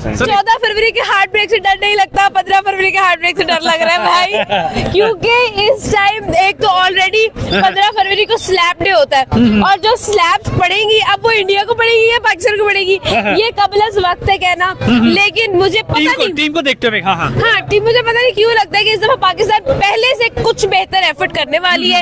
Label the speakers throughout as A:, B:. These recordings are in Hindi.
A: 14 फरवरी के हार्ट ब्रेक से डर नहीं लगता, 15 फरवरी के हार्ट ब्रेक से डर लग रहा है भाई, क्योंकि इस टाइम एक तो ऑलरेडी 15 फरवरी को स्लैब डे होता है, और जो स्लैब्स पड़ेंगी अब वो इंडिया को पड़ेगी या पाकिस्तान को पड़ेगी, ये कबल वक्त है कहना। लेकिन मुझे पता नहीं,
B: टीम को देखते हुए
A: हाँ टीम, मुझे पता नहीं क्यों लगता है कि इस दफा पाकिस्तान पहले से कुछ बेहतर एफर्ट करने वाली है।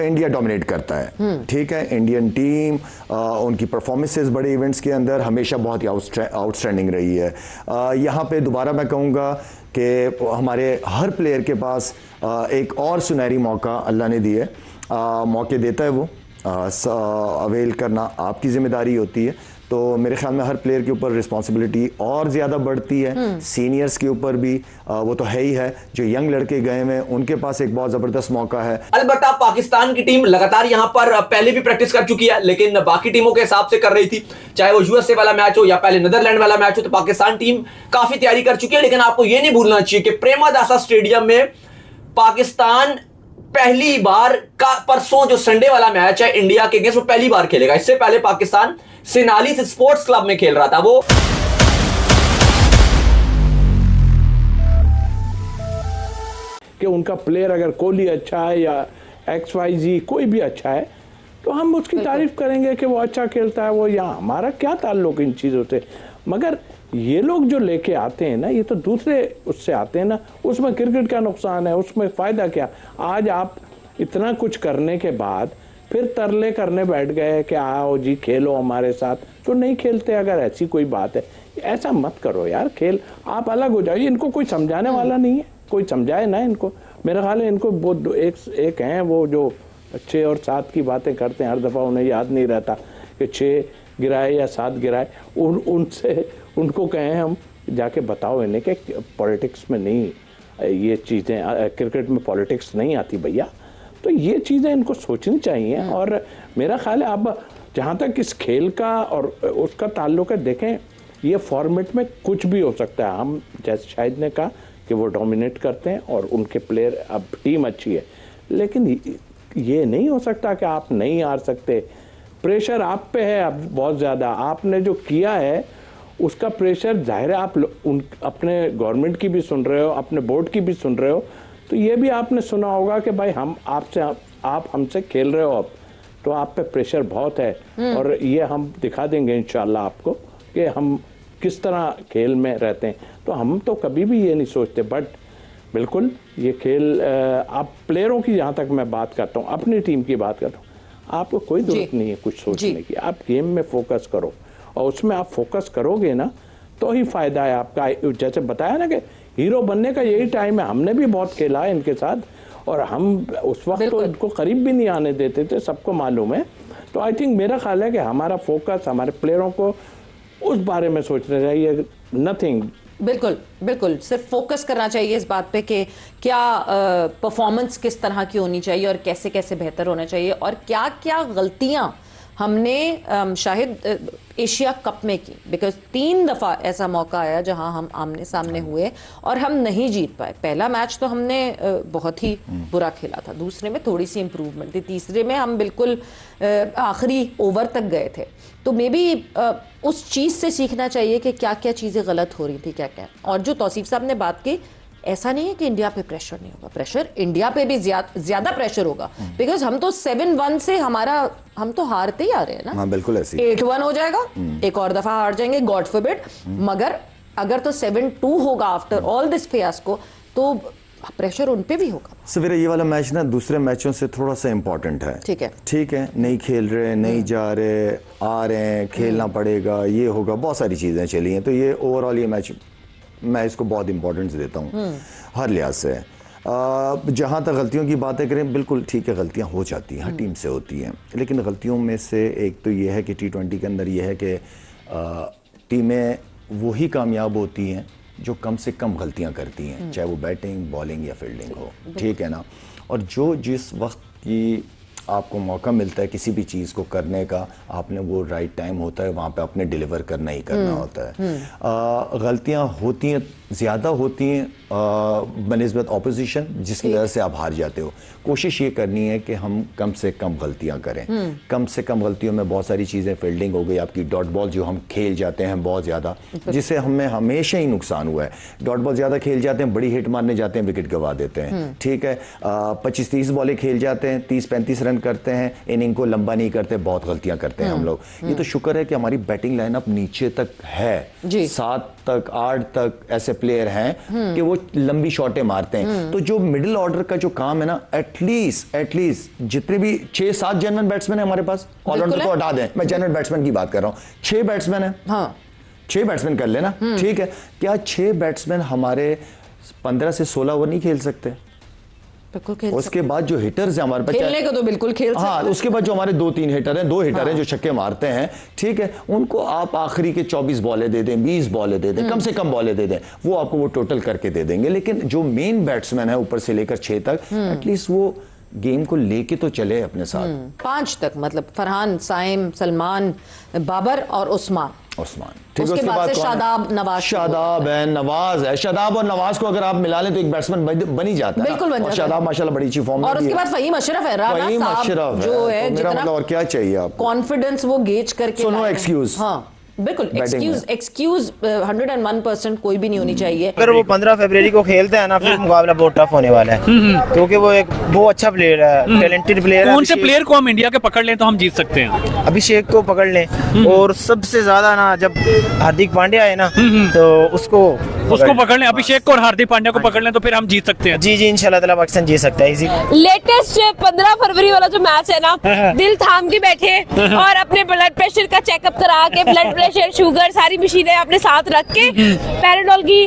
C: इंडिया डोमिनेट करता है, ठीक है, इंडियन टीम उनकी परफॉर्मेंसेस बड़े इवेंट्स के अंदर हमेशा बहुत ही आउटस्टैंडिंग रही है। यहाँ पे दोबारा मैं कहूँगा कि हमारे हर प्लेयर के पास एक और सुनहरी मौका अल्लाह ने दिए, मौके देता है वो, अवेल करना आपकी जिम्मेदारी होती है। तो मेरे ख्याल में हर प्लेयर के ऊपर रिस्पॉन्सिबिलिटी और ज़्यादा बढ़ती है, सीनियर्स के ऊपर भी, वो तो है ही है। जो यंग लड़के गए हैं उनके पास एक बहुत ज़बरदस्त मौका है।
D: अलबत्ता पाकिस्तान की टीम लगातार यहां पर पहले भी प्रैक्टिस कर चुकी है, लेकिन बाकी टीमों के हिसाब से कर रही थी, चाहे वो यूएसए वाला मैच हो या पहले नीदरलैंड वाला मैच हो, तो पाकिस्तान टीम काफी तैयारी कर चुकी है। लेकिन आपको यह नहीं भूलना चाहिए कि प्रेमदासा स्टेडियम में पाकिस्तान पहली बार का परसों जो संडे वाला मैच है इंडिया के अगेंस्ट, वो पहली बार खेलेगा। इससे पहले पाकिस्तान सिनालिस स्पोर्ट्स क्लब में खेल रहा था। वो
E: कि उनका प्लेयर अगर कोहली अच्छा है या XYZ कोई भी अच्छा है तो हम उसकी तारीफ करेंगे कि वो अच्छा खेलता है, वो यहाँ हमारा क्या ताल्लुक इन चीज़ों से। मगर ये लोग जो लेके आते हैं ना, ये तो दूसरे उससे आते हैं ना, उसमें क्रिकेट का नुकसान है, उसमें फ़ायदा क्या। आज आप इतना कुछ करने के बाद फिर तरले करने बैठ गए कि आओ जी खेलो हमारे साथ, तो नहीं खेलते। अगर ऐसी कोई बात है, ऐसा मत करो यार, खेल आप अलग हो जाइए। इनको कोई समझाने वाला नहीं है, कोई समझाए ना इनको। मेरा ख्याल है इनको वो एक हैं वो जो 6 और 7 की बातें करते हैं, हर दफ़ा उन्हें याद नहीं रहता कि 6 गिराए या 7 गिराए। उनसे उनको कहें हम जाके बताओ इन्हें कि पॉलिटिक्स में नहीं, ये चीज़ें क्रिकेट में पॉलिटिक्स नहीं आती भैया। तो ये चीज़ें इनको सोचनी चाहिए। और मेरा ख्याल है अब जहाँ तक इस खेल का और उसका ताल्लुक है, देखें ये फॉर्मेट में कुछ भी हो सकता है। हम जैसे शाहिद ने कहा कि वो डोमिनेट करते हैं और उनके प्लेयर, अब टीम अच्छी है, लेकिन ये नहीं हो सकता कि आप नहीं हार सकते। प्रेशर आप पे है अब बहुत ज़्यादा, आपने जो किया है उसका प्रेशर जाहिर है आप अपने गवर्नमेंट की भी सुन रहे हो, अपने बोर्ड की भी सुन रहे हो, तो ये भी आपने सुना होगा कि भाई आप हमसे खेल रहे हो अब, तो आप पे प्रेशर बहुत है। और ये हम दिखा देंगे इंशाल्लाह आपको कि हम किस तरह खेल में रहते हैं। तो हम तो कभी भी ये नहीं सोचते, बट बिल्कुल ये खेल आप प्लेयरों की, जहाँ तक मैं बात करता हूँ, अपनी टीम की बात करता हूँ, आपको कोई जरूरत नहीं है कुछ सोचने की। आप गेम में फोकस करो, और उसमें आप फोकस करोगे ना तो ही फायदा है आपका। जैसे बताया ना कि हीरो बनने का यही टाइम है। हमने भी बहुत खेला है इनके साथ, और हम उस वक्त तो इनको करीब भी नहीं आने देते थे, सबको मालूम है। तो आई थिंक मेरा ख्याल है कि हमारा फोकस हमारे प्लेयरों को उस बारे में सोचना चाहिए, नथिंग।
F: बिल्कुल बिल्कुल, सिर्फ फोकस करना चाहिए इस बात पे कि क्या परफॉर्मेंस किस तरह की होनी चाहिए और कैसे कैसे बेहतर होना चाहिए, और क्या क्या गलतियां हमने शायद एशिया कप में की। बिकॉज 3 दफ़ा ऐसा मौका आया जहां हम आमने सामने हुए और हम नहीं जीत पाए। पहला मैच तो हमने बहुत ही बुरा खेला था, दूसरे में थोड़ी सी इंप्रूवमेंट थी, तीसरे में हम बिल्कुल आखिरी ओवर तक गए थे। तो मे बी उस चीज़ से सीखना चाहिए कि क्या क्या चीज़ें गलत हो रही थी, क्या क्या। और जो तौसीफ साहब ने बात की, ऐसा नहीं है कि इंडिया पे प्रेशर नहीं होगा, प्रेशर इंडिया पे भी ज्यादा प्रेशर होगा। बिकॉज हम तो 7-1 से हम तो हारते ही आ रहे हैं ना।
C: हाँ, बिल्कुल ऐसी
F: 8-1 हो जाएगा, एक और दफा हार जाएंगे, गॉड फॉरबिड। मगर अगर तो 7-2 होगा आफ्टर ऑल दिस फियास्को, तो प्रेशर उन पे भी होगा।
C: सवेरे ये वाला मैच ना दूसरे मैचों से थोड़ा सा इम्पोर्टेंट है। ठीक है, नहीं खेल रहे, नहीं जा रहे, आ रहे हैं, खेलना पड़ेगा, ये होगा, बहुत सारी चीज़ें चली हैं। तो ये ओवरऑल ये मैच मैं इसको बहुत इंपॉर्टेंस देता हूँ हर लिहाज से। जहाँ तक गलतियों की बातें करें, बिल्कुल ठीक है, गलतियाँ हो जाती हैं, हर टीम से होती हैं। लेकिन गलतियों में से एक तो ये है कि T20 के अंदर ये है कि टीमें वही कामयाब होती हैं जो कम से कम गलतियाँ करती हैं, चाहे वो बैटिंग, बॉलिंग या फील्डिंग हो, ठीक है ना। और जो जिस वक्त की आपको मौका मिलता है किसी भी चीज़ को करने का, आपने वो राइट टाइम होता है वहाँ पे आपने डिलीवर करना ही करना होता है। गलतियाँ होती हैं ज़्यादा होती हैं बनिस्बत ऑपोजिशन, जिसकी वजह से आप हार जाते हो। कोशिश ये करनी है कि हम कम से कम गलतियां करें। कम से कम गलतियों में बहुत सारी चीज़ें, फील्डिंग हो गई, आपकी डॉट बॉल जो हम खेल जाते हैं बहुत ज़्यादा, जिससे हमें हमेशा ही नुकसान हुआ है। डॉट बॉल ज़्यादा खेल जाते हैं, बड़ी हिट मारने जाते हैं, विकेट गंवा देते हैं। ठीक है, 25-30 बॉलें खेल जाते हैं, 30-35 रन करते हैं, इनिंग को लंबा नहीं करते, बहुत गलतियां करते हैं हम लोग। ये तो शुक्र है कि हमारी बैटिंग लाइनअप नीचे तक है, 7 तक 8 तक ऐसे प्लेयर हैं कि वो लंबी शॉटें मारते हैं। तो जो मिडिल ऑर्डर का जो काम है ना, एटलीस्ट जितने भी 6-7 जनरल बैट्समैन है हमारे पास, ऑलराउंडर को हटा दें, मैं जनरल बैट्समैन की बात कर रहा हूं, 6 बैट्समैन है, 6 बैट्समैन कर लेना, ठीक है। क्या 6 बैट्समैन हमारे 15 से 16 ओवर नहीं खेल सकते? उसके बाद जो हिटर्स हैं हमारे पास,
F: खेलने को तो बिल्कुल खेल सकते हैं।
C: उसके बाद जो हमारे 2-3 हिटर हैं, 2 हिटर हैं जो छक्के मारते हैं, ठीक है, उनको आप आखिरी के 24 बॉलें दे दें, 20 बॉलें दे दें, कम से कम बॉलें दे दें, वो आपको वो टोटल करके दे देंगे। लेकिन जो मेन बैट्समैन है ऊपर से लेकर 6 तक, एटलीस्ट वो गेम को लेके तो चले अपने साथ। 5
F: तक मतलब फरहान, साइम, सलमान, बाबर और उस्मान।
C: ठीक है।
F: उसके बाद से शादाब, नवाज,
C: शादाब है, नवाज है। शादाब और नवाज को अगर आप मिला लें तो एक बैट्समैन बन ही जाता है।
F: बिल्कुल बन जाता है।
C: शादाब माशाल्लाह बड़ी अच्छी फॉर्म में
F: और उसके बाद फहीम अशरफ है, राना साहब जो है,
C: मेरा मतलब और क्या चाहिए आपको?
F: कॉन्फिडेंस वो गेज करके,
C: सो नो एक्सक्यूज।
F: हाँ बिल्कुल, एक्सक्यूज 101% कोई भी नहीं होनी चाहिए।
B: अगर वो 15 फरवरी को खेलते हैं ना, फिर मुकाबला बहुत टफ होने वाला है, क्योंकि वो एक बहुत अच्छा प्लेयर है, टैलेंटेड प्लेयर है।
G: कौन से प्लेयर को हम इंडिया के पकड़ लें तो हम जीत सकते हैं?
B: अभिषेक को पकड़ लें, और सबसे ज्यादा ना जब हार्दिक पांड्या है ना, तो उसको
G: पकड़ लें। अभिषेक को और हार्दिक पांड्या को पकड़ लें तो फिर हम जीत सकते हैं।
B: जी इंशाल्लाह ताला पाकिस्तान जीत सकता है इजी।
A: लेटेस्ट 15 फरवरी वाला जो मैच है ना, दिल थाम के बैठे और अपने ब्लड प्रेशर का चेकअप करा के, ब्लड प्रेशर, शुगर, सारी मशीनें अपने साथ रख के, पैराडोल की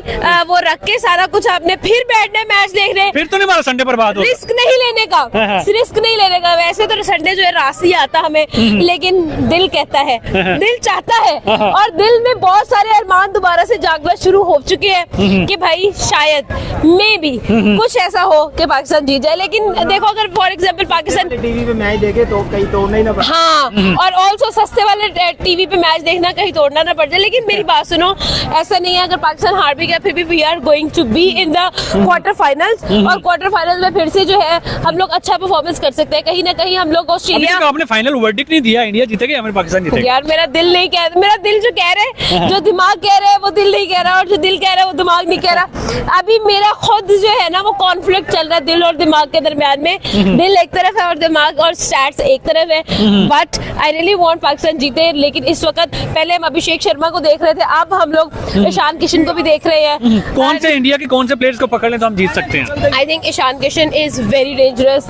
A: वो रख के, सारा कुछ आपने फिर बैठना मैच देखने।
G: फिर तो नहीं हमारा संडे बर्बाद हो।
A: रिस्क नहीं लेने का, रिस्क नहीं लेने का। वैसे तो संडे जो है रास ही आता हमें, लेकिन दिल कहता है, दिल चाहता है, और दिल में बहुत सारे अरमान दोबारा से जागना शुरू हो चुके हैं कि भाई शायद मे बी कुछ ऐसा हो कि पाकिस्तान जीत जाए। लेकिन देखो, अगर फॉर एग्जांपल पाकिस्तान
B: टीवी पे मैच देखे तो कहीं तोड़ना ही ना पड़े।
A: हाँ, और ऑल्सो सस्ते वाले टीवी पे मैच देखना, कहीं तोड़ना ना पड़ जाए। लेकिन मेरी बात सुनो, ऐसा नहीं है अगर पाकिस्तान हार भी गया फिर भी we are going to be in the quarter finals, और क्वार्टर फाइनल में फिर से जो है हम लोग अच्छा परफॉर्मेंस कर सकते हैं। कहीं ना कहीं हम लोग ऑस्ट्रेलिया,
G: आपने फाइनल वर्डिक्ट नहीं दिया, इंडिया जीतेगा या पाकिस्तान जीतेगा?
A: यार मेरा दिल नहीं कह रहा, मेरा दिल जो कह रहा है, जो दिमाग कह रहा है वो दिल नहीं कह रहा, और जो दिल कह रहा है वो दिमाग नहीं कह रहा। अभी मेरा खुद जो है ना वो कॉन्फ्लिक्ट चल रहा है दिल और दिमाग के दरमियान में। दिल एक तरफ है और दिमाग और स्टैट्स एक तरफ है, but I really want Pakistan जीते। लेकिन इस वक्त पहले हम अभिषेक शर्मा को देख रहे थे, अब हम लोग ईशान किशन को भी देख रहे हैं।
G: कौन से इंडिया के कौन से प्लेयर्स को पकड़ लें तो हम जीत सकते हैं?
A: I think Ishan Kishan is very dangerous.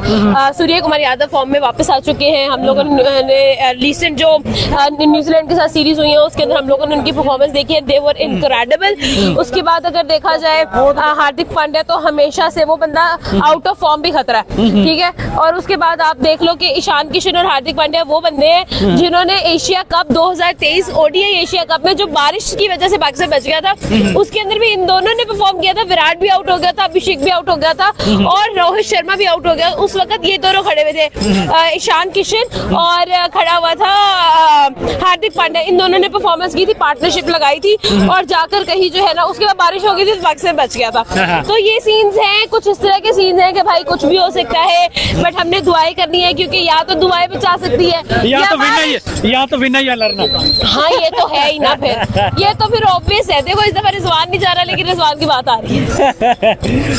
A: Surya Kumar Yadav form में वापस आ चुके हैं। हम लोगों ने रिसेंट जो न्यूजीलैंड के साथ सीरीज हुई है उसके अंदर हम लोगों ने उनकी परफॉर्मेंस देखी है, दे वर इनक्रेडिबल। उसके बाद अगर देखा जाए हार्दिक पांड्या, तो हमेशा से वो बंदा आउट ऑफ फॉर्म भी खतरा है, ठीक है। और उसके बाद आप देख लो कि ईशान किशन और हार्दिक पांड्या वो बंदे हैं जिन्होंने Asia cup 2023 ODI Asia cup में जो बारिश की वजह से पाकिस्तान बच गया था, उसके अंदर भी इन दोनों ने परफॉर्म किया था। विराट भी आउट हो गया था, अभिषेक भी आउट हो गया था, और रोहित शर्मा भी आउट हो गया। उस वक्त ये दोनों खड़े हुए थे, ईशान किशन और खड़ा हुआ था हार्दिक पांड्या। इन दोनों ने परफॉर्मेंस की थी, पार्टनरशिप लगाई थी, और जाकर कहीं जो है ना उसके बाद बारिश हो गई थी तो पाकिस्तान बच गया था। तो ये सीन्स हैं, कुछ इस तरह के सीन्स हैं कि भाई कुछ भी हो सकता है, बट हमने दुआएं करनी है, क्योंकि या तो दुआएं बचा सकती है
G: या तो विनर या लड़ना।
A: हाँ, ये तो है ही ना, फिर ये तो फिर ऑब्वियस है। देखो इस दफा रिजवान नहीं जा रहा, लेकिन रिजवान की बात आ रही है।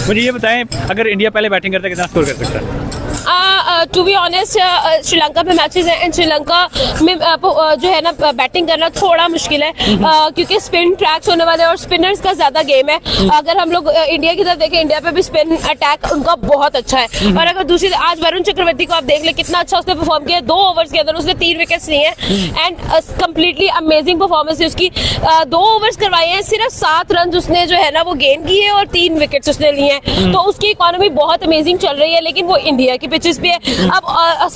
G: मुझे ये बताएं, अगर इंडिया पहले बैटिंग करता है कितना स्कोर कर सकता है?
A: टू बी ऑनेस्ट, श्रीलंका में मैचेस हैं, एंड श्रीलंका में जो है ना बैटिंग करना थोड़ा मुश्किल है, क्योंकि स्पिन ट्रैक्स होने वाले और स्पिनर्स का ज्यादा गेम है। अगर हम लोग इंडिया की तरफ देखें, इंडिया पे भी स्पिन अटैक उनका बहुत अच्छा है। और अगर दूसरी आज वरुण चक्रवर्ती को आप देख ले, कितना अच्छा उसने परफॉर्म किया, 2 ओवर्स के अंदर उसने 3 विकेट्स लिए हैं, एंड कंप्लीटली अमेजिंग परफॉर्मेंस है उसकी। 2 ओवर्स करवाए हैं, सिर्फ 7 रन उसने जो है ना वो गेन किए और 3 विकेट्स उसने लिए हैं। तो उसकी इकोनॉमी बहुत अमेजिंग चल रही है, लेकिन वो इंडिया की पिचेस पे है। अब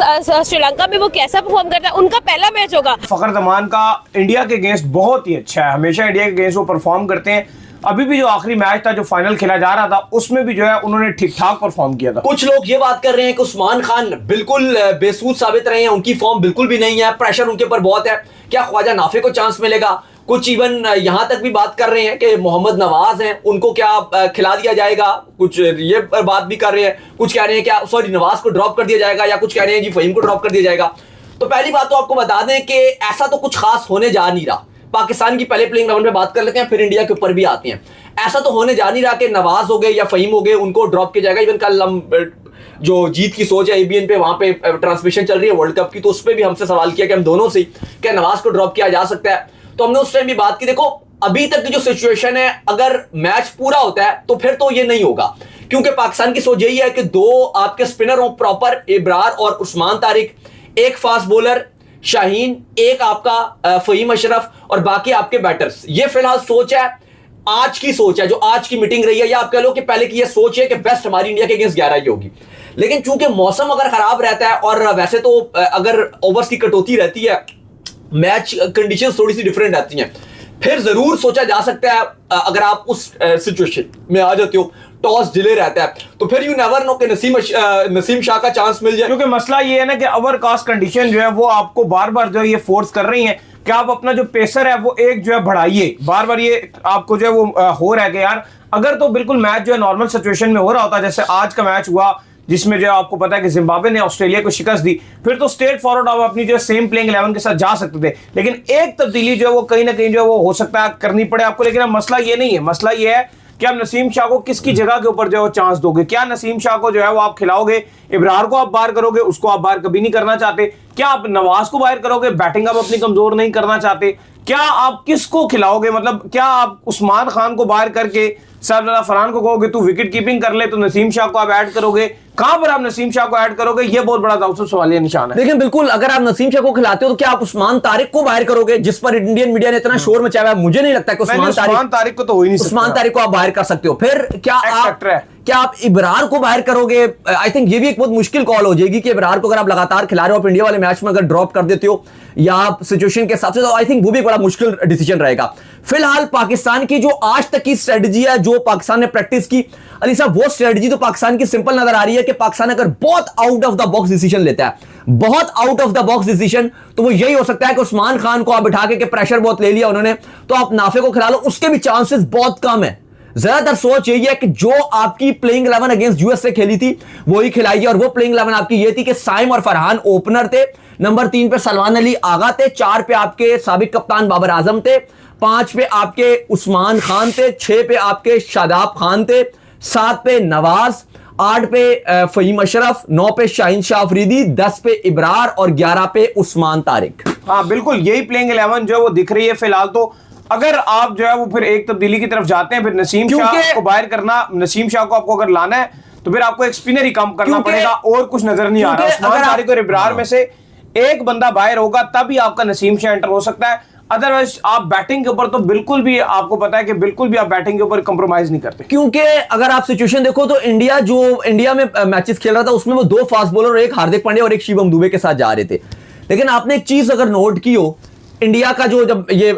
A: श्रीलंका में वो कैसा परफॉर्म करता है, उनका पहला मैच होगा।
H: फखर जमान का इंडिया के अगेंस्ट बहुत ही अच्छा है, हमेशा इंडिया के अगेंस्ट वो परफॉर्म करते हैं। अभी भी जो आखिरी मैच था, जो फाइनल खेला जा रहा था, उसमें भी जो है उन्होंने ठीक ठाक परफॉर्म किया था।
D: कुछ लोग ये बात कर रहे हैं कि उस्मान खान बिल्कुल बेसूद साबित रहे हैं, उनकी फॉर्म बिल्कुल भी नहीं है, प्रेशर उनके ऊपर बहुत है। क्या ख्वाजा नाफे को चांस मिलेगा? कुछ इवन यहां तक भी बात कर रहे हैं कि मोहम्मद नवाज हैं, उनको क्या खिला दिया जाएगा, कुछ ये बात भी कर रहे हैं, कुछ कह रहे हैं क्या सॉरी नवाज को ड्रॉप कर दिया जाएगा, या कुछ कह रहे हैं जी फहीम को ड्रॉप कर दिया जाएगा। तो पहली बात तो आपको बता दें कि ऐसा तो कुछ खास होने जा नहीं रहा। पाकिस्तान की पहले प्लेइंग 11 पे बात कर लेते हैं, फिर इंडिया के ऊपर भी आते हैं। ऐसा तो होने जा नहीं रहा कि नवाज हो गए या फहीम हो गए उनको ड्रॉप किया जाएगा। इवन कल हम जो जीत की सोच है एबीएन पे, वहां पे ट्रांसमिशन चल रही है वर्ल्ड कप की, तो उस पर भी हमसे सवाल किया कि हम दोनों से क्या नवाज को ड्रॉप किया जा सकता है। तो हमने उस टाइम भी बात की, देखो अभी तक की जो सिचुएशन है, अगर मैच पूरा होता है तो फिर तो ये नहीं होगा, क्योंकि पाकिस्तान की सोच यही है कि दो आपके स्पिनर हो प्रॉपर, इब्रार और उस्मान तारिक, एक फास्ट बॉलर शाहीन, एक आपका फहीम अशरफ और बाकी आपके बैटर्स। ये फिलहाल सोच है, आज की सोच है, जो आज की मीटिंग रही है, या आप कह लो कि पहले की ये सोच है कि बेस्ट हमारी इंडिया के अगेंस्ट 11 ही होगी। लेकिन चूंकि मौसम अगर खराब रहता है और वैसे तो अगर ओवर्स की कटौती रहती है, मैच कंडीशंस थोड़ी सी डिफरेंट रहती हैं, फिर जरूर सोचा जा सकता है अगर आप उस सिचुएशन में आ जाते हो, टॉस डिले रहता है, तो फिर यू नेवर नो कि नसीम शाह का चांस मिल जाए।
H: क्योंकि मसला ये है ना कि ओवर कास्ट कंडीशन जो है वो आपको बार बार जो है ये फोर्स कर रही है कि आप अपना जो पेसर है वो एक जो है बढ़ाइए, बार बार ये आपको जो है वो हो रहा है कि यार अगर तो बिल्कुल मैच जो है नॉर्मल सिचुएशन में हो रहा होता, जैसे आज का मैच हुआ जिसमें जो आपको पता है कि जिम्बाब्वे ने ऑस्ट्रेलिया को शिकस्त दी, फिर तो स्ट्रेट फॉरवर्ड आप अपनी जो सेम प्लेइंग 11 के साथ जा सकते थे। लेकिन एक तब्दीली जो है वो कहीं ना कहीं जो है वो हो सकता है करनी पड़े आपको। लेकिन अब मसला ये नहीं है, मसला ये है कि आप नसीम शाह को किसकी जगह के ऊपर जो है चांस दोगे। क्या नसीम शाह को जो है वो आप खिलाओगे, इब्रार को आप बाहर करोगे, उसको आप बाहर कभी नहीं करना चाहते? क्या आप नवाज को बाहर करोगे, बैटिंग आप अपनी कमजोर नहीं करना चाहते? क्या आप किसको खिलाओगे, मतलब क्या आप उस्मान खान को बाहर करके सरफराज फरहान को कहोगे तू विकेट कीपिंग कर ले, तो नसीम शाह को आप ऐड करोगे? कहां पर आप नसीम शाह को ऐड करोगे, ये बहुत बड़ा सवालिया निशान है।
D: लेकिन बिल्कुल अगर आप नसीम शाह को खिलाते हो तो क्या आप उस्मान तारिक को बाहर करोगे, जिस पर इंडियन मीडिया ने इतना शोर मचाया है? मुझे नहीं लगता कि
H: उस्मान तारिक को तो हो ही नहीं सकता।
D: उस्मान तारिक को आप बाहर कर सकते हो। फिर क्या आप इब्रार को बाहर करोगे? आई थिंक ये भी एक बहुत मुश्किल कॉल हो जाएगी कि इब्रार को अगर आप लगातार खिला रहे हो, आप इंडिया वाले मैच में अगर ड्रॉप कर देते हो या आप सिचुएशन के हिसाब से, तो आई थिंक वो भी एक बड़ा मुश्किल डिसीजन रहेगा। फिलहाल पाकिस्तान की जो आज तक की स्ट्रेटजी है, जो पाकिस्तान ने प्रैक्टिस की, अली साहब वो स्ट्रेटजी तो पाकिस्तान की सिंपल नजर आ रही है कि पाकिस्तान अगर बहुत out of the box decision लेता है, बहुत out of the box decision, तो वो यही हो सकता है कि उस्मान खान को आप बिठा के प्रेशर बहुत ले लिया उन्होंने, तो आप नाफे को खिला लो, उसके भी चांसेस बहुत कम है। ज्यादातर सोच यही है कि जो आपकी प्लेइंग 11 अगेंस्ट यूएस से खेली थी वही खिलाइए, और वो प्लेइंग 11 आपकी ये थी कि साइम और फरहान ओपनर थे, नंबर 3 पे सलमान अली आगा थे, 4 पे आपके साबिक कप्तान बाबर आजम थे, 5 पे आपके उस्मान खान थे, 6 पे आपके शादाब खान थे, 7 पे नवाज, 8 पे फहीम अशरफ, 9 पे शाहीन शाह अफरीदी, 10 पे इब्रार और 11 पे उस्मान तारिक।
H: हाँ बिल्कुल, यही प्लेइंग 11 जो है वो दिख रही है फिलहाल। तो अगर आप जो है वो फिर एक तब्दीली की तरफ जाते हैं, फिर नसीम शाह को बाहर करना, नसीम शाह को आपको अगर लाना है तो फिर आपको एक स्पिनर ही कम करना पड़ेगा, और कुछ नजर नहीं आ रहा। उस्मान तारिक और इब्रार में से एक बंदा बाहर होगा तब ही आपका नसीम शाह एंटर हो सकता है, अदरवाइज आप बैटिंग के ऊपर तो बिल्कुल भी, आपको पता है कि बिल्कुल भी आप बैटिंग के ऊपर कंप्रोमाइज नहीं करते।
D: क्योंकि अगर आप सिचुएशन देखो तो इंडिया में मैचेस खेल रहा था, उसमें वो 2 फास्ट बॉलर, एक हार्दिक पांड्या और एक शिवम दुबे के साथ जा रहे थे। लेकिन आपने एक चीज अगर नोट की हो, इंडिया का जो जब ये